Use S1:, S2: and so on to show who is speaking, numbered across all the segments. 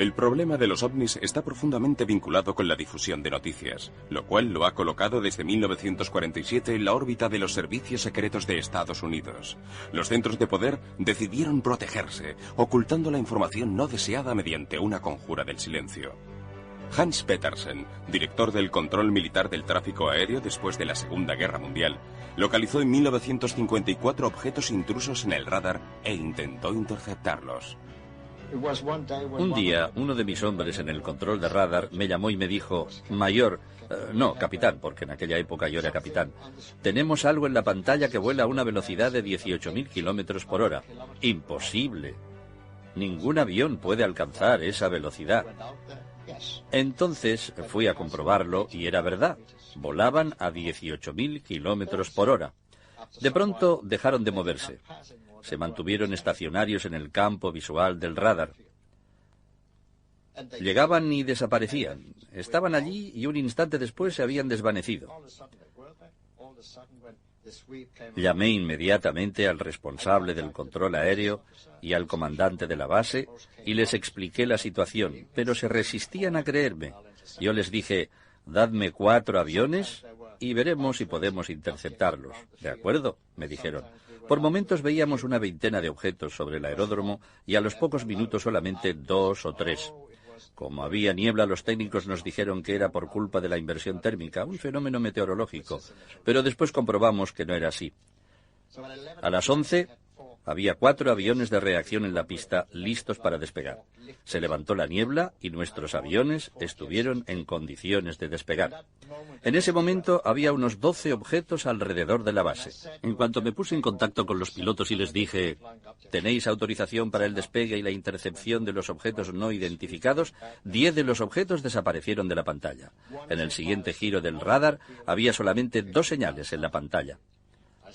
S1: El problema de los ovnis está profundamente vinculado con la difusión de noticias, lo cual lo ha colocado desde 1947 en la órbita de los servicios secretos de Estados Unidos. Los centros de poder decidieron protegerse, ocultando la información no deseada mediante una conjura del silencio. Hans Petersen, director del control militar del tráfico aéreo después de la Segunda Guerra Mundial, localizó en 1954 objetos intrusos en el radar e intentó interceptarlos.
S2: Un día, uno de mis hombres en el control de radar me llamó y me dijo: Mayor, no, capitán, porque en aquella época yo era capitán, tenemos algo en la pantalla que vuela a una velocidad de 18.000 kilómetros por hora. Imposible. Ningún avión puede alcanzar esa velocidad. Entonces fui a comprobarlo y era verdad. Volaban a 18.000 kilómetros por hora. De pronto dejaron de moverse. Se mantuvieron estacionarios en el campo visual del radar. Llegaban y desaparecían. Estaban allí y un instante después se habían desvanecido. Llamé inmediatamente al responsable del control aéreo y al comandante de la base y les expliqué la situación, pero se resistían a creerme. Yo les dije: dadme 4 aviones y veremos si podemos interceptarlos. ¿De acuerdo?, me dijeron. Por momentos veíamos una veintena de objetos sobre el aeródromo y a los pocos minutos solamente 2 o 3. Como había niebla, los técnicos nos dijeron que era por culpa de la inversión térmica, un fenómeno meteorológico, pero después comprobamos que no era así. A las 11 había 4 aviones de reacción en la pista listos para despegar. Se levantó la niebla y nuestros aviones estuvieron en condiciones de despegar. En ese momento había unos 12 objetos alrededor de la base. En cuanto me puse en contacto con los pilotos y les dije: ¿tenéis autorización para el despegue y la intercepción de los objetos no identificados?, 10 de los objetos desaparecieron de la pantalla. En el siguiente giro del radar había solamente 2 señales en la pantalla.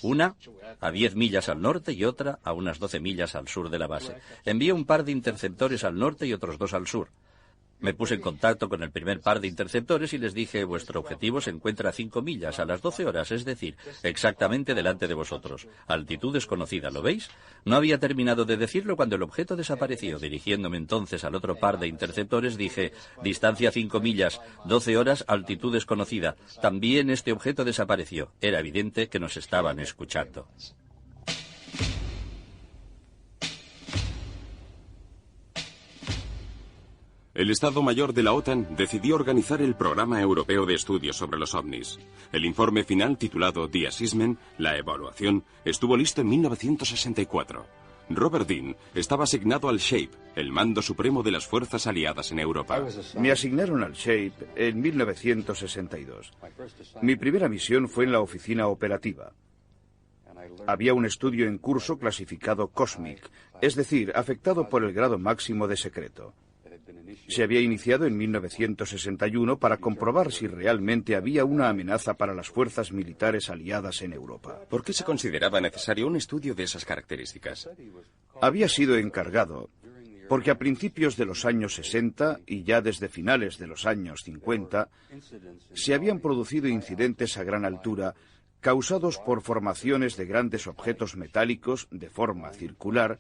S2: Una a 10 millas al norte y otra a unas 12 millas al sur de la base. Envié un par de interceptores al norte y otros 2 al sur. Me puse en contacto con el primer par de interceptores y les dije: vuestro objetivo se encuentra a 5 millas, a las 12 horas, es decir, exactamente delante de vosotros. Altitud desconocida, ¿lo veis? No había terminado de decirlo cuando el objeto desapareció. Dirigiéndome entonces al otro par de interceptores dije: distancia 5 millas, 12 horas, altitud desconocida. También este objeto desapareció. Era evidente que nos estaban escuchando.
S1: El Estado Mayor de la OTAN decidió organizar el Programa Europeo de Estudios sobre los OVNIs. El informe final, titulado The Assessment, la evaluación, estuvo listo en 1964. Robert Dean estaba asignado al SHAPE, el mando supremo de las fuerzas aliadas en Europa.
S3: Me asignaron al SHAPE en 1962. Mi primera misión fue en la oficina operativa. Había un estudio en curso clasificado COSMIC, es decir, afectado por el grado máximo de secreto. Se había iniciado en 1961 para comprobar si realmente había una amenaza para las fuerzas militares aliadas en Europa.
S1: ¿Por qué se consideraba necesario un estudio de esas características?
S3: Había sido encargado porque a principios de los años 60 y ya desde finales de los años 50 se habían producido incidentes a gran altura causados por formaciones de grandes objetos metálicos de forma circular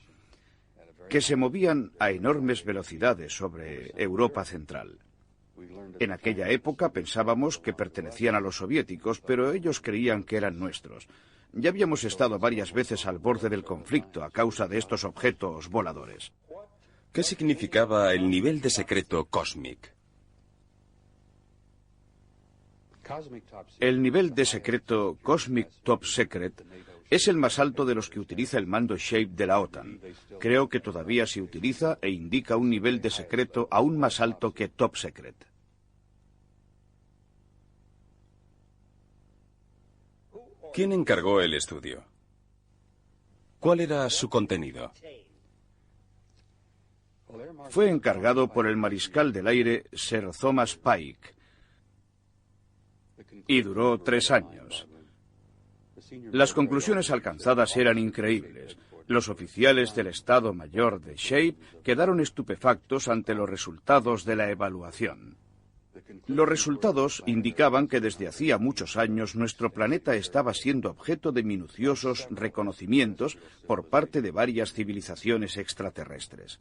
S3: que se movían a enormes velocidades sobre Europa Central. En aquella época pensábamos que pertenecían a los soviéticos, pero ellos creían que eran nuestros. Ya habíamos estado varias veces al borde del conflicto a causa de estos objetos voladores.
S1: ¿Qué significaba el nivel de secreto COSMIC?
S3: El nivel de secreto Cosmic Top Secret es el más alto de los que utiliza el mando SHAPE de la OTAN. Creo que todavía se utiliza e indica un nivel de secreto aún más alto que Top Secret.
S1: ¿Quién encargó el estudio? ¿Cuál era su contenido?
S3: Fue encargado por el mariscal del aire Sir Thomas Pike y duró 3 años. Las conclusiones alcanzadas eran increíbles. Los oficiales del Estado Mayor de SHAPE quedaron estupefactos ante los resultados de la evaluación. Los resultados indicaban que desde hacía muchos años nuestro planeta estaba siendo objeto de minuciosos reconocimientos por parte de varias civilizaciones extraterrestres,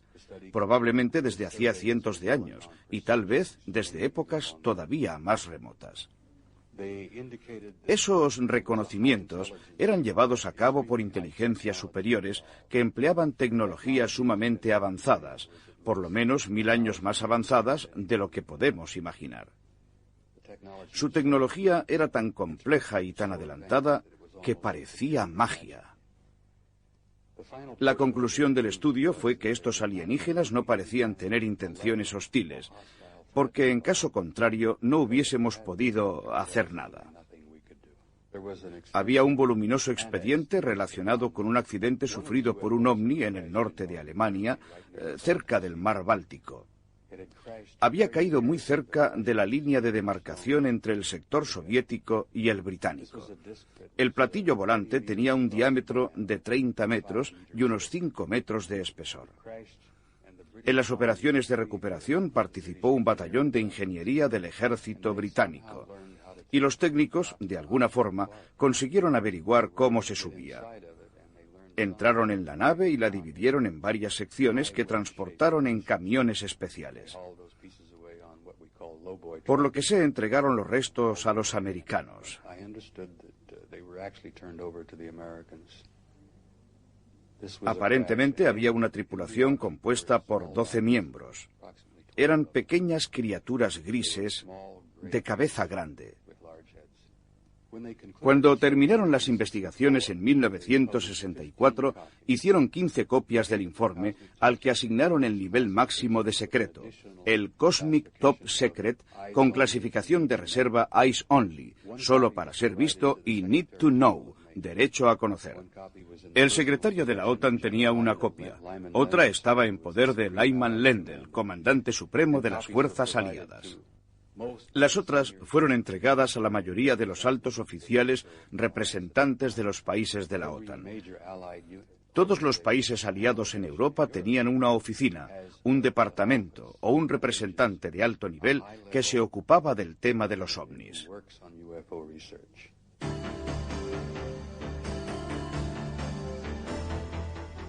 S3: probablemente desde hacía cientos de años y tal vez desde épocas todavía más remotas. Esos reconocimientos eran llevados a cabo por inteligencias superiores que empleaban tecnologías sumamente avanzadas, por lo menos 1000 años más avanzadas de lo que podemos imaginar. Su tecnología era tan compleja y tan adelantada que parecía magia. La conclusión del estudio fue que estos alienígenas no parecían tener intenciones hostiles, porque en caso contrario no hubiésemos podido hacer nada. Había un voluminoso expediente relacionado con un accidente sufrido por un ovni en el norte de Alemania, cerca del mar Báltico. Había caído muy cerca de la línea de demarcación entre el sector soviético y el británico. El platillo volante tenía un diámetro de 30 metros y unos 5 metros de espesor. En las operaciones de recuperación participó un batallón de ingeniería del ejército británico, y los técnicos, de alguna forma, consiguieron averiguar cómo se subía. Entraron en la nave y la dividieron en varias secciones que transportaron en camiones especiales. Por lo que se entregaron los restos a los americanos. Aparentemente había una tripulación compuesta por 12 miembros. Eran pequeñas criaturas grises de cabeza grande. Cuando terminaron las investigaciones en 1964, hicieron 15 copias del informe al que asignaron el nivel máximo de secreto, el Cosmic Top Secret, con clasificación de reserva Eyes Only, solo para ser visto, y Need to Know, derecho a conocer. El secretario de la OTAN tenía una copia. Otra estaba en poder de Lyman Lendl, comandante supremo de las fuerzas aliadas. Las otras fueron entregadas a la mayoría de los altos oficiales representantes de los países de la OTAN. Todos los países aliados en Europa tenían una oficina, un departamento o un representante de alto nivel que se ocupaba del tema de los ovnis.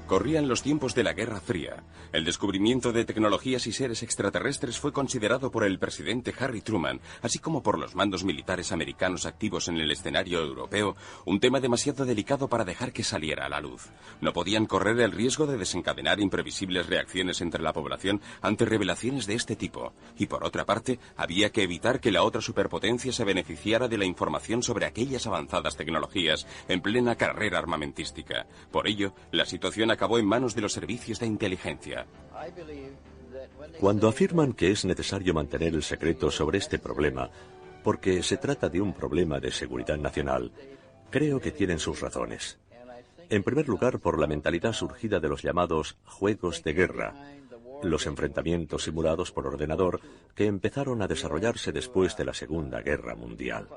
S1: Corrían los tiempos de la Guerra Fría. El descubrimiento de tecnologías y seres extraterrestres fue considerado por el presidente Harry Truman, así como por los mandos militares americanos activos en el escenario europeo, un tema demasiado delicado para dejar que saliera a la luz. No podían correr el riesgo de desencadenar imprevisibles reacciones entre la población ante revelaciones de este tipo. Y por otra parte, había que evitar que la otra superpotencia se beneficiara de la información sobre aquellas avanzadas tecnologías en plena carrera armamentística. Por ello, la situación acabó en manos de los servicios de inteligencia.
S4: Cuando afirman que es necesario mantener el secreto sobre este problema, porque se trata de un problema de seguridad nacional, creo que tienen sus razones. En primer lugar, por la mentalidad surgida de los llamados juegos de guerra, los enfrentamientos simulados por ordenador que empezaron a desarrollarse después de la Segunda Guerra Mundial.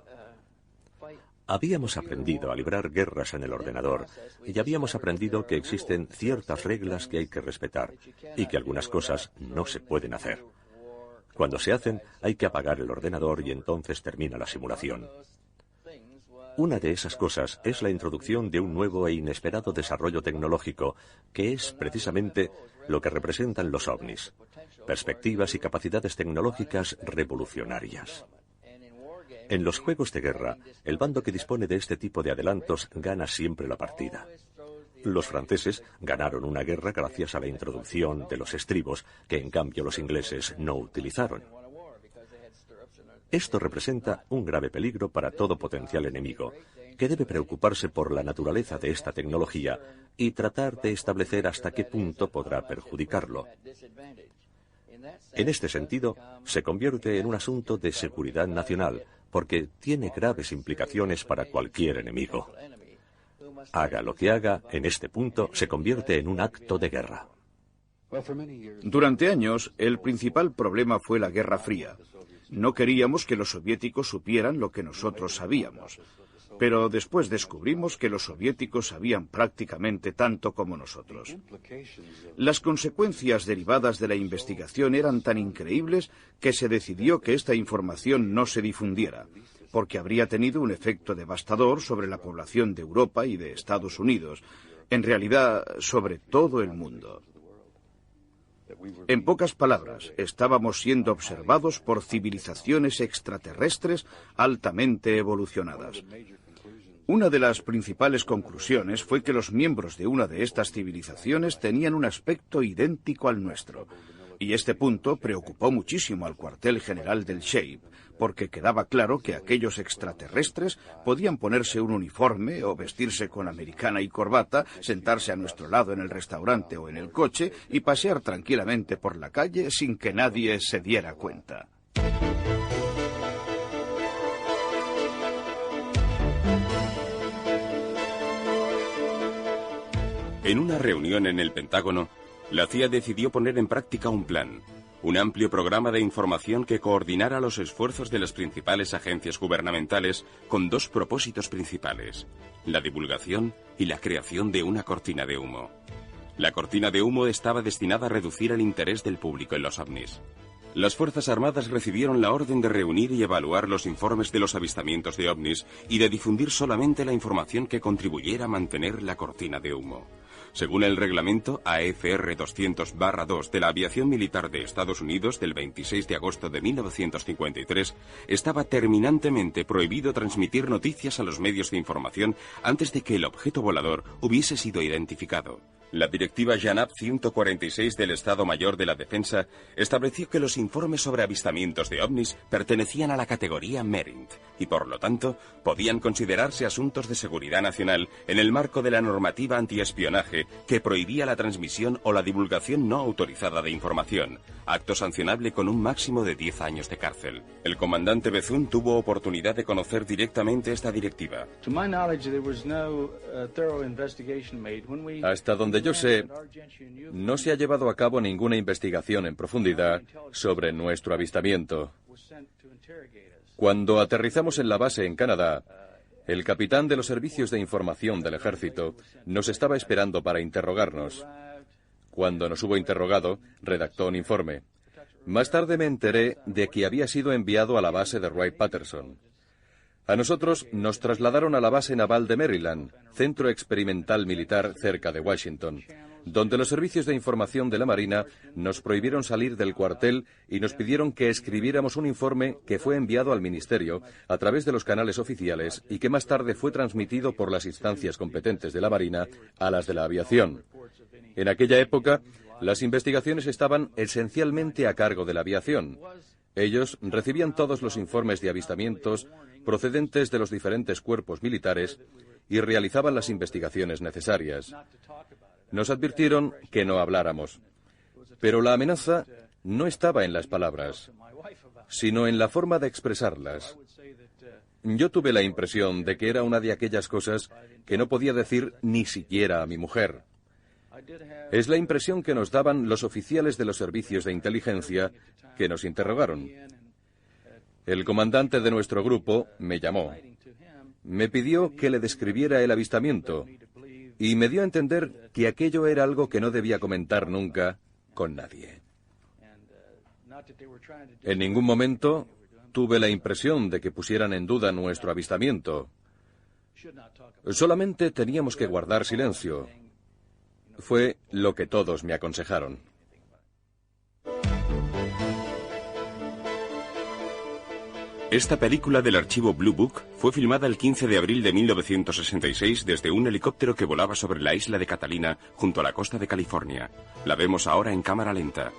S4: Habíamos aprendido a librar guerras en el ordenador y habíamos aprendido que existen ciertas reglas que hay que respetar y que algunas cosas no se pueden hacer. Cuando se hacen, hay que apagar el ordenador y entonces termina la simulación. Una de esas cosas es la introducción de un nuevo e inesperado desarrollo tecnológico, que es precisamente lo que representan los ovnis: perspectivas y capacidades tecnológicas revolucionarias. En los juegos de guerra, el bando que dispone de este tipo de adelantos gana siempre la partida. Los franceses ganaron una guerra gracias a la introducción de los estribos, que en cambio los ingleses no utilizaron. Esto representa un grave peligro para todo potencial enemigo, que debe preocuparse por la naturaleza de esta tecnología y tratar de establecer hasta qué punto podrá perjudicarlo. En este sentido, se convierte en un asunto de seguridad nacional, porque tiene graves implicaciones para cualquier enemigo. Haga lo que haga, en este punto se convierte en un acto de guerra.
S3: Durante años, el principal problema fue la Guerra Fría. No queríamos que los soviéticos supieran lo que nosotros sabíamos. Pero después descubrimos que los soviéticos sabían prácticamente tanto como nosotros. Las consecuencias derivadas de la investigación eran tan increíbles que se decidió que esta información no se difundiera, porque habría tenido un efecto devastador sobre la población de Europa y de Estados Unidos, en realidad sobre todo el mundo. En pocas palabras, estábamos siendo observados por civilizaciones extraterrestres altamente evolucionadas. Una de las principales conclusiones fue que los miembros de una de estas civilizaciones tenían un aspecto idéntico al nuestro, y este punto preocupó muchísimo al cuartel general del Shape, porque quedaba claro que aquellos extraterrestres podían ponerse un uniforme o vestirse con americana y corbata, sentarse a nuestro lado en el restaurante o en el coche y pasear tranquilamente por la calle sin que nadie se diera cuenta.
S1: En una reunión en el Pentágono, la CIA decidió poner en práctica un plan, un amplio programa de información que coordinara los esfuerzos de las principales agencias gubernamentales con dos propósitos principales: la divulgación y la creación de una cortina de humo. La cortina de humo estaba destinada a reducir el interés del público en los ovnis. Las Fuerzas Armadas recibieron la orden de reunir y evaluar los informes de los avistamientos de ovnis y de difundir solamente la información que contribuyera a mantener la cortina de humo. Según el reglamento AFR 200/2 de la Aviación Militar de Estados Unidos del 26 de agosto de 1953, estaba terminantemente prohibido transmitir noticias a los medios de información antes de que el objeto volador hubiese sido identificado. La directiva JANAP 146 del Estado Mayor de la Defensa estableció que los informes sobre avistamientos de ovnis pertenecían a la categoría MERINT y, por lo tanto, podían considerarse asuntos de seguridad nacional en el marco de la normativa antiespionaje que prohibía la transmisión o la divulgación no autorizada de información, acto sancionable con un máximo de 10 años de cárcel. El comandante Bethune tuvo oportunidad de conocer directamente esta directiva.
S5: Hasta donde yo sé, no se ha llevado a cabo ninguna investigación en profundidad sobre nuestro avistamiento. Cuando aterrizamos en la base en Canadá, el capitán de los servicios de información del ejército nos estaba esperando para interrogarnos. Cuando nos hubo interrogado, redactó un informe. Más tarde me enteré de que había sido enviado a la base de Wright-Patterson. A nosotros nos trasladaron a la base naval de Maryland, centro experimental militar cerca de Washington, donde los servicios de información de la Marina nos prohibieron salir del cuartel y nos pidieron que escribiéramos un informe que fue enviado al Ministerio a través de los canales oficiales y que más tarde fue transmitido por las instancias competentes de la Marina a las de la aviación. En aquella época, las investigaciones estaban esencialmente a cargo de la aviación. Ellos recibían todos los informes de avistamientos procedentes de los diferentes cuerpos militares y realizaban las investigaciones necesarias. Nos advirtieron que no habláramos, pero la amenaza no estaba en las palabras, sino en la forma de expresarlas. Yo tuve la impresión de que era una de aquellas cosas que no podía decir ni siquiera a mi mujer. Es la impresión que nos daban los oficiales de los servicios de inteligencia que nos interrogaron. El comandante de nuestro grupo me llamó. Me pidió que le describiera el avistamiento y me dio a entender que aquello era algo que no debía comentar nunca con nadie. En ningún momento tuve la impresión de que pusieran en duda nuestro avistamiento. Solamente teníamos que guardar silencio. Fue lo que todos me aconsejaron.
S1: Esta película del archivo Blue Book fue filmada el 15 de abril de 1966 desde un helicóptero que volaba sobre la isla de Catalina junto a la costa de California. La vemos ahora en cámara lenta.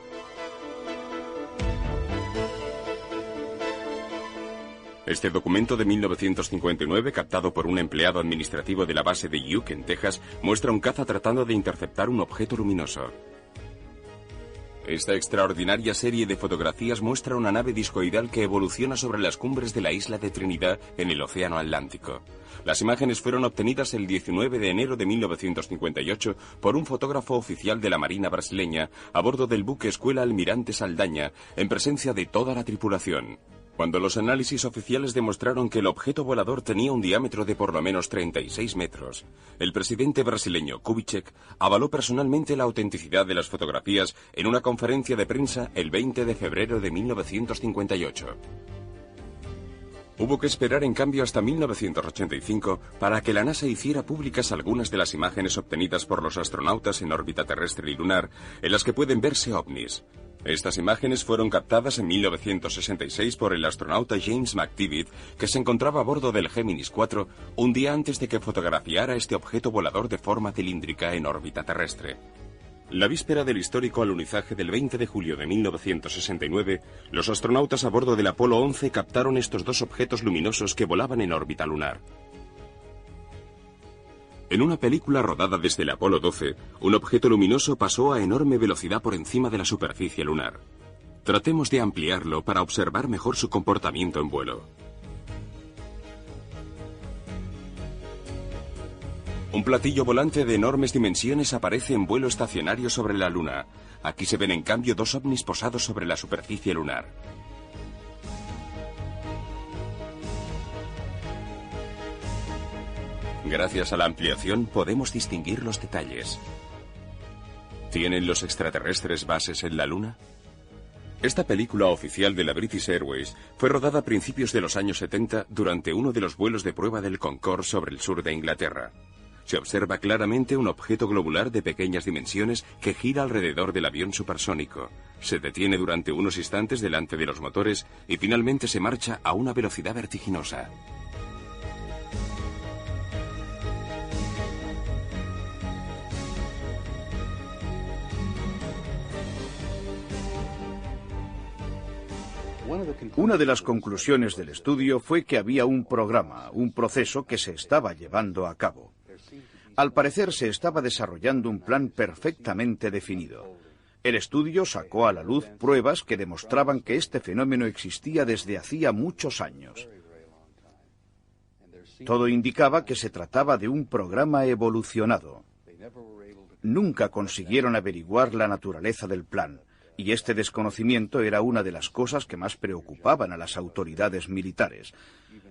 S1: Este documento de 1959, captado por un empleado administrativo de la base de Uke, en Texas, muestra un caza tratando de interceptar un objeto luminoso. Esta extraordinaria serie de fotografías muestra una nave discoidal que evoluciona sobre las cumbres de la isla de Trinidad en el Océano Atlántico. Las imágenes fueron obtenidas el 19 de enero de 1958 por un fotógrafo oficial de la Marina brasileña a bordo del buque Escuela Almirante Saldaña, en presencia de toda la tripulación. Cuando los análisis oficiales demostraron que el objeto volador tenía un diámetro de por lo menos 36 metros, el presidente brasileño Kubitschek avaló personalmente la autenticidad de las fotografías en una conferencia de prensa el 20 de febrero de 1958. Hubo que esperar en cambio hasta 1985 para que la NASA hiciera públicas algunas de las imágenes obtenidas por los astronautas en órbita terrestre y lunar, en las que pueden verse ovnis. Estas imágenes fueron captadas en 1966 por el astronauta James McDivitt, que se encontraba a bordo del Gemini 4 un día antes de que fotografiara este objeto volador de forma cilíndrica en órbita terrestre. La víspera del histórico alunizaje del 20 de julio de 1969, los astronautas a bordo del Apolo 11 captaron estos dos objetos luminosos que volaban en órbita lunar. En una película rodada desde el Apolo 12, un objeto luminoso pasó a enorme velocidad por encima de la superficie lunar. Tratemos de ampliarlo para observar mejor su comportamiento en vuelo. Un platillo volante de enormes dimensiones aparece en vuelo estacionario sobre la Luna. Aquí se ven en cambio dos ovnis posados sobre la superficie lunar. Gracias a la ampliación podemos distinguir los detalles. ¿Tienen los extraterrestres bases en la Luna? Esta película oficial de la British Airways fue rodada a principios de los años 70 durante uno de los vuelos de prueba del Concorde sobre el sur de Inglaterra. Se observa claramente un objeto globular de pequeñas dimensiones que gira alrededor del avión supersónico. Se detiene durante unos instantes delante de los motores y finalmente se marcha a una velocidad vertiginosa.
S3: Una de las conclusiones del estudio fue que había un programa, un proceso que se estaba llevando a cabo. Al parecer se estaba desarrollando un plan perfectamente definido. El estudio sacó a la luz pruebas que demostraban que este fenómeno existía desde hacía muchos años. Todo indicaba que se trataba de un programa evolucionado. Nunca consiguieron averiguar la naturaleza del plan. Y este desconocimiento era una de las cosas que más preocupaban a las autoridades militares.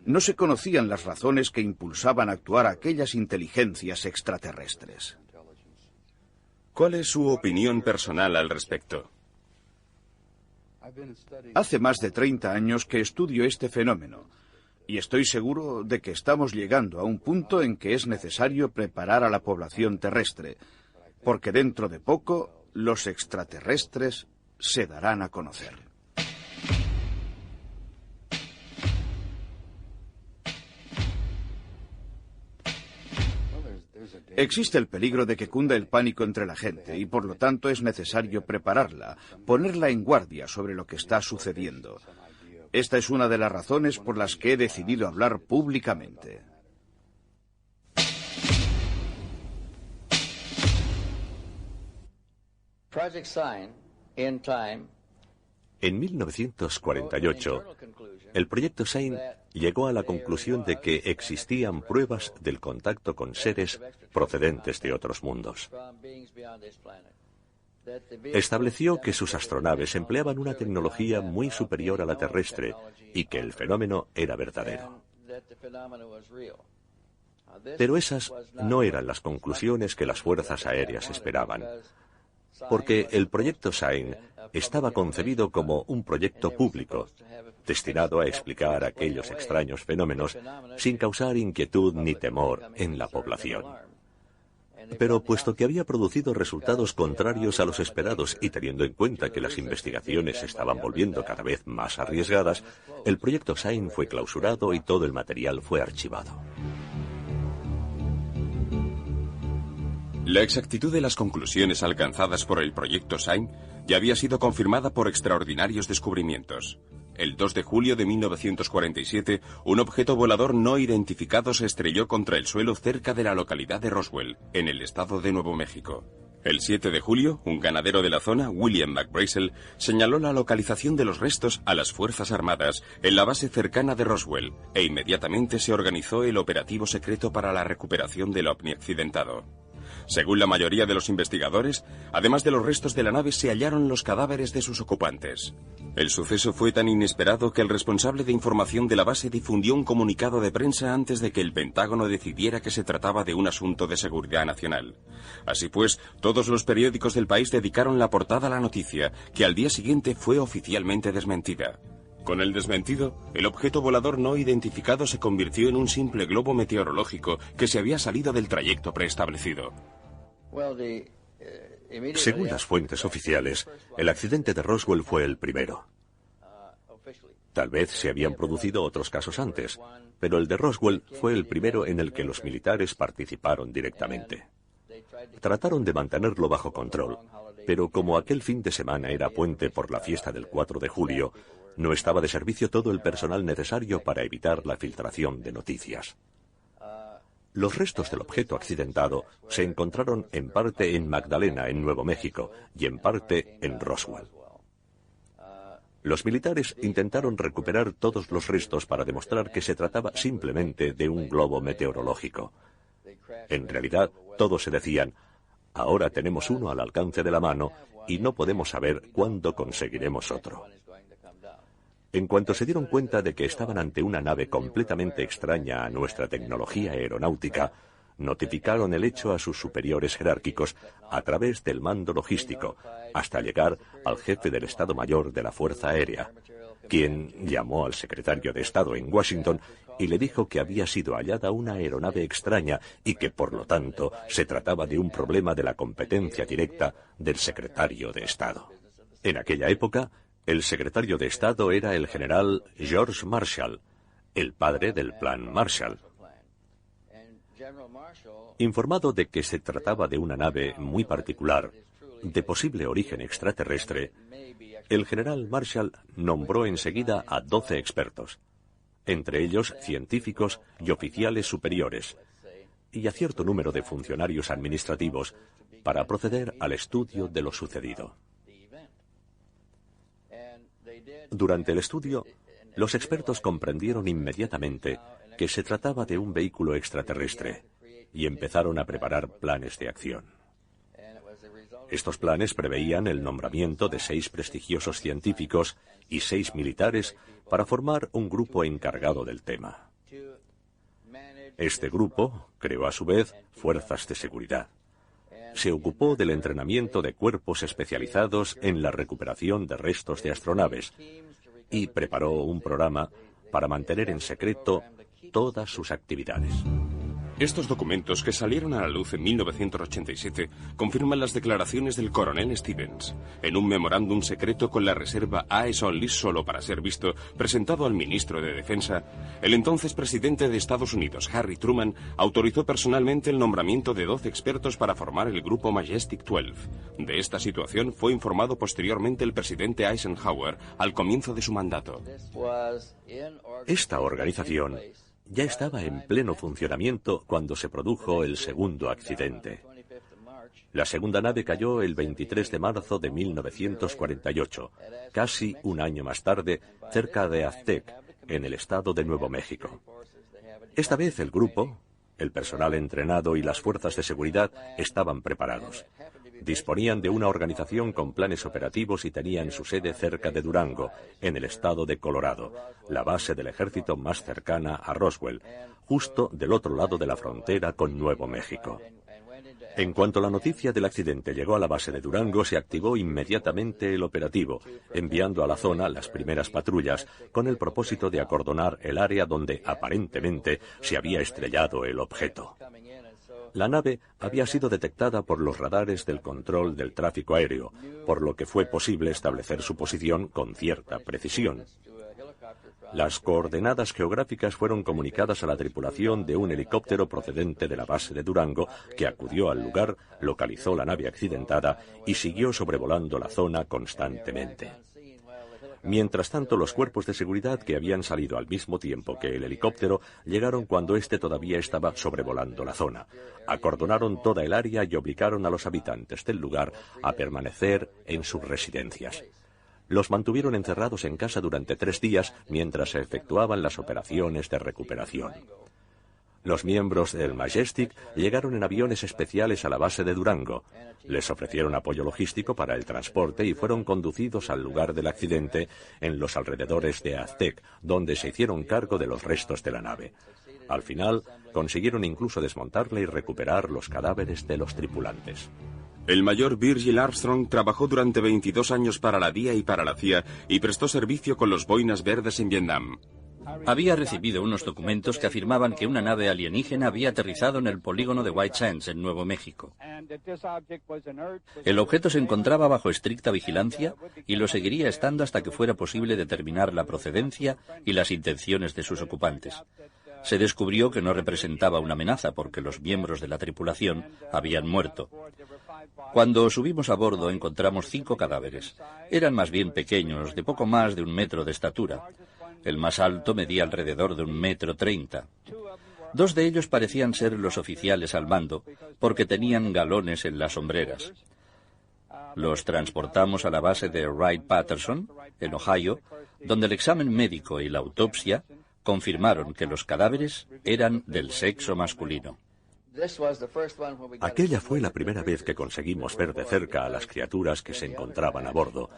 S3: No se conocían las razones que impulsaban a actuar a aquellas inteligencias extraterrestres.
S1: ¿Cuál es su opinión personal al respecto?
S3: Hace más de 30 años que estudio este fenómeno, y estoy seguro de que estamos llegando a un punto en que es necesario preparar a la población terrestre, porque dentro de poco los extraterrestres se darán a conocer. Existe el peligro de que cunda el pánico entre la gente y por lo tanto es necesario prepararla, ponerla en guardia sobre lo que está sucediendo. Esta es una de las razones por las que he decidido hablar públicamente.
S4: En 1948, el proyecto SIGN llegó a la conclusión de que existían pruebas del contacto con seres procedentes de otros mundos. Estableció que sus astronaves empleaban una tecnología muy superior a la terrestre y que el fenómeno era verdadero. Pero esas no eran las conclusiones que las fuerzas aéreas esperaban, porque el proyecto SIGN estaba concebido como un proyecto público, destinado a explicar aquellos extraños fenómenos sin causar inquietud ni temor en la población. Pero puesto que había producido resultados contrarios a los esperados y teniendo en cuenta que las investigaciones se estaban volviendo cada vez más arriesgadas, el proyecto SIGN fue clausurado y todo el material fue archivado.
S1: La exactitud de las conclusiones alcanzadas por el proyecto SIGN ya había sido confirmada por extraordinarios descubrimientos. El 2 de julio de 1947, un objeto volador no identificado se estrelló contra el suelo cerca de la localidad de Roswell, en el estado de Nuevo México. El 7 de julio, un ganadero de la zona, William McBrazel, señaló la localización de los restos a las Fuerzas Armadas en la base cercana de Roswell, e inmediatamente se organizó el operativo secreto para la recuperación del ovni accidentado. Según la mayoría de los investigadores, además de los restos de la nave, se hallaron los cadáveres de sus ocupantes. El suceso fue tan inesperado que el responsable de información de la base difundió un comunicado de prensa antes de que el Pentágono decidiera que se trataba de un asunto de seguridad nacional. Así pues, todos los periódicos del país dedicaron la portada a la noticia, que al día siguiente fue oficialmente desmentida. Con el desmentido, el objeto volador no identificado se convirtió en un simple globo meteorológico que se había salido del trayecto preestablecido.
S4: Según las fuentes oficiales, el accidente de Roswell fue el primero. Tal vez se habían producido otros casos antes, pero el de Roswell fue el primero en el que los militares participaron directamente. Trataron de mantenerlo bajo control, pero como aquel fin de semana era puente por la fiesta del 4 de julio, no estaba de servicio todo el personal necesario para evitar la filtración de noticias. Los restos del objeto accidentado se encontraron en parte en Magdalena, en Nuevo México, y en parte en Roswell. Los militares intentaron recuperar todos los restos para demostrar que se trataba simplemente de un globo meteorológico. En realidad, todos se decían, ahora tenemos uno al alcance de la mano y no podemos saber cuándo conseguiremos otro. En cuanto se dieron cuenta de que estaban ante una nave completamente extraña a nuestra tecnología aeronáutica, notificaron el hecho a sus superiores jerárquicos a través del mando logístico, hasta llegar al jefe del Estado Mayor de la Fuerza Aérea, quien llamó al secretario de Estado en Washington y le dijo que había sido hallada una aeronave extraña y que, por lo tanto, se trataba de un problema de la competencia directa del secretario de Estado. En aquella época, el secretario de Estado era el general George Marshall, el padre del Plan Marshall. Informado de que se trataba de una nave muy particular, de posible origen extraterrestre, el general Marshall nombró enseguida a 12 expertos, entre ellos científicos y oficiales superiores, y a cierto número de funcionarios administrativos, para proceder al estudio de lo sucedido. Durante el estudio, los expertos comprendieron inmediatamente que se trataba de un vehículo extraterrestre y empezaron a preparar planes de acción. Estos planes preveían el nombramiento de 6 prestigiosos científicos y 6 militares para formar un grupo encargado del tema. Este grupo creó a su vez fuerzas de seguridad. Se ocupó del entrenamiento de cuerpos especializados en la recuperación de restos de astronaves y preparó un programa para mantener en secreto todas sus actividades.
S1: Estos documentos, que salieron a la luz en 1987, confirman las declaraciones del coronel Stevens. En un memorándum secreto con la reserva Eyes Only, solo para ser visto, presentado al ministro de Defensa, el entonces presidente de Estados Unidos, Harry Truman, autorizó personalmente el nombramiento de 12 expertos para formar el grupo Majestic 12. De esta situación fue informado posteriormente el presidente Eisenhower al comienzo de su mandato.
S4: Esta organización ya estaba en pleno funcionamiento cuando se produjo el segundo accidente. La segunda nave cayó el 23 de marzo de 1948, casi un año más tarde, cerca de Aztec, en el estado de Nuevo México. Esta vez el grupo, el personal entrenado y las fuerzas de seguridad estaban preparados. Disponían de una organización con planes operativos y tenían su sede cerca de Durango, en el estado de Colorado, la base del ejército más cercana a Roswell, justo del otro lado de la frontera con Nuevo México. En cuanto la noticia del accidente llegó a la base de Durango, se activó inmediatamente el operativo, enviando a la zona las primeras patrullas con el propósito de acordonar el área donde aparentemente se había estrellado el objeto. La nave había sido detectada por los radares del control del tráfico aéreo, por lo que fue posible establecer su posición con cierta precisión. Las coordenadas geográficas fueron comunicadas a la tripulación de un helicóptero procedente de la base de Durango, que acudió al lugar, localizó la nave accidentada y siguió sobrevolando la zona constantemente. Mientras tanto, los cuerpos de seguridad, que habían salido al mismo tiempo que el helicóptero, llegaron cuando éste todavía estaba sobrevolando la zona. Acordonaron toda el área y obligaron a los habitantes del lugar a permanecer en sus residencias. Los mantuvieron encerrados en casa durante 3 días mientras se efectuaban las operaciones de recuperación. Los miembros del Majestic llegaron en aviones especiales a la base de Durango. Les ofrecieron apoyo logístico para el transporte y fueron conducidos al lugar del accidente en los alrededores de Aztec, donde se hicieron cargo de los restos de la nave. Al final, consiguieron incluso desmontarla y recuperar los cadáveres de los tripulantes.
S1: El mayor Virgil Armstrong trabajó durante 22 años para la DIA y para la CIA y prestó servicio con los Boinas Verdes en Vietnam.
S2: Había recibido unos documentos que afirmaban que una nave alienígena había aterrizado en el polígono de White Sands, en Nuevo México. El objeto se encontraba bajo estricta vigilancia y lo seguiría estando hasta que fuera posible determinar la procedencia y las intenciones de sus ocupantes. Se descubrió que no representaba una amenaza porque los miembros de la tripulación habían muerto. Cuando subimos a bordo encontramos 5 cadáveres. Eran más bien pequeños, de poco más de 1 metro de estatura. El más alto medía alrededor de 1,30 m. 2 de ellos parecían ser los oficiales al mando, porque tenían galones en las hombreras. Los transportamos a la base de Wright-Patterson, en Ohio, donde el examen médico y la autopsia confirmaron que los cadáveres eran del sexo masculino.
S4: Aquella fue la primera vez que conseguimos ver de cerca a las criaturas que se encontraban a bordo,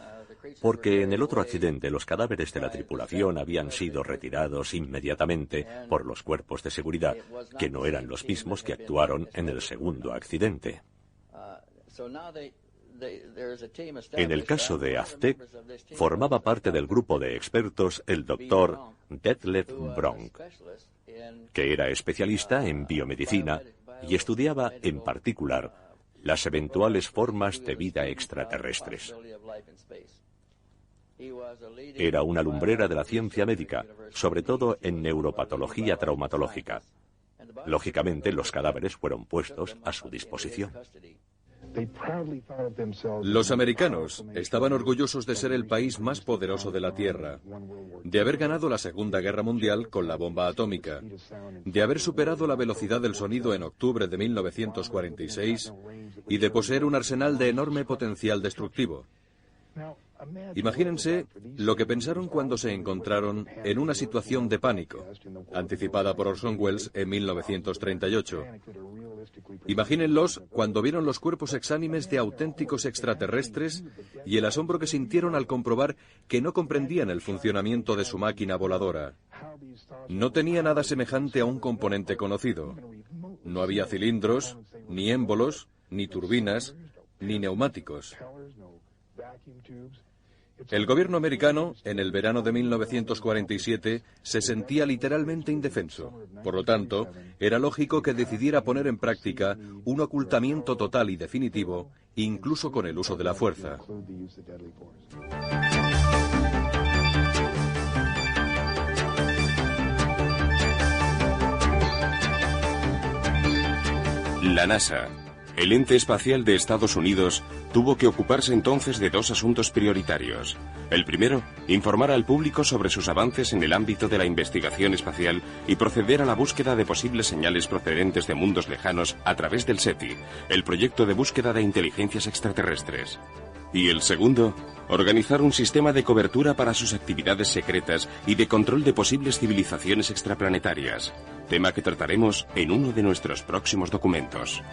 S4: porque en el otro accidente los cadáveres de la tripulación habían sido retirados inmediatamente por los cuerpos de seguridad, que no eran los mismos que actuaron en el segundo accidente. En el caso de Aztec, formaba parte del grupo de expertos el doctor Detlef Bronk, que era especialista en biomedicina y estudiaba en particular las eventuales formas de vida extraterrestres. Era una lumbrera de la ciencia médica, sobre todo en neuropatología traumatológica. Lógicamente, los cadáveres fueron puestos a su disposición.
S5: Los americanos estaban orgullosos de ser el país más poderoso de la Tierra, de haber ganado la Segunda Guerra Mundial con la bomba atómica, de haber superado la velocidad del sonido en octubre de 1946 y de poseer un arsenal de enorme potencial destructivo. Imagínense lo que pensaron cuando se encontraron en una situación de pánico, anticipada por Orson Welles en 1938. Imagínenlos cuando vieron los cuerpos exánimes de auténticos extraterrestres y el asombro que sintieron al comprobar que no comprendían el funcionamiento de su máquina voladora. No tenía nada semejante a un componente conocido. No había cilindros, ni émbolos, ni turbinas, ni neumáticos. El gobierno americano, en el verano de 1947, se sentía literalmente indefenso. Por lo tanto, era lógico que decidiera poner en práctica un ocultamiento total y definitivo, incluso con el uso de la fuerza.
S1: La NASA, el ente espacial de Estados Unidos, tuvo que ocuparse entonces de 2 asuntos prioritarios. El primero, informar al público sobre sus avances en el ámbito de la investigación espacial y proceder a la búsqueda de posibles señales procedentes de mundos lejanos a través del SETI, el proyecto de búsqueda de inteligencias extraterrestres. Y el segundo, organizar un sistema de cobertura para sus actividades secretas y de control de posibles civilizaciones extraplanetarias, tema que trataremos en uno de nuestros próximos documentos.